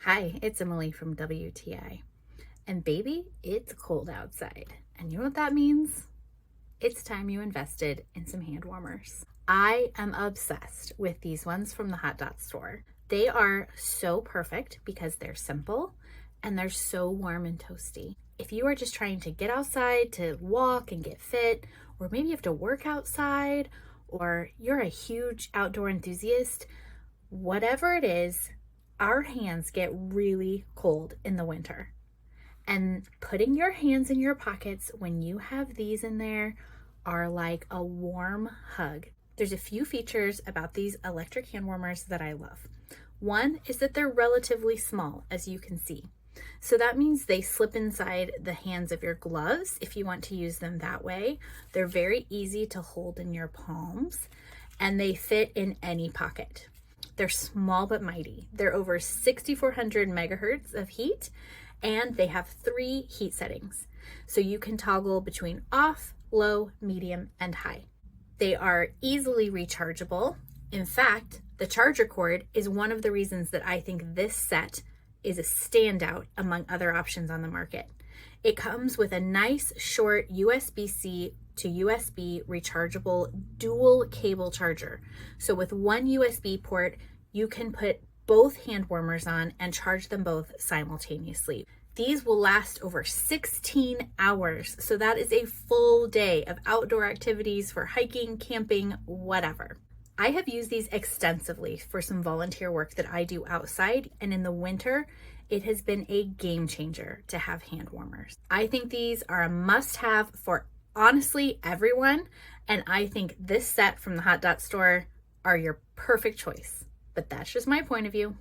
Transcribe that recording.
Hi, it's Emily from WTI. And baby, it's cold outside. And you know what that means? It's time you invested in some hand warmers. I am obsessed with these ones from the Hotdot store. They are so perfect because they're simple and they're so warm and toasty. If you are just trying to get outside to walk and get fit, or maybe you have to work outside, or you're a huge outdoor enthusiast, whatever it is, our hands get really cold in the winter. And putting your hands in your pockets when you have these in there are like a warm hug. There's a few features about these electric hand warmers that I love. One is that they're relatively small, as you can see. So that means they slip inside the hands of your gloves if you want to use them that way. They're very easy to hold in your palms, and they fit in any pocket. They're small but mighty. They're over 6,400 megahertz of heat, and they have 3 heat settings. So you can toggle between off, low, medium, and high. They are easily rechargeable. In fact, the charger cord is one of the reasons that I think this set is a standout among other options on the market. It comes with a nice short USB-C to USB rechargeable dual cable charger. So with one USB port, you can put both hand warmers on and charge them both simultaneously. These will last over 16 hours. So that is a full day of outdoor activities for hiking, camping, whatever. I have used these extensively for some volunteer work that I do outside, and in the winter, it has been a game changer to have hand warmers. I think these are a must-have for honestly everyone, and I think this set from the Hotdot store are your perfect choice. But that's just my point of view.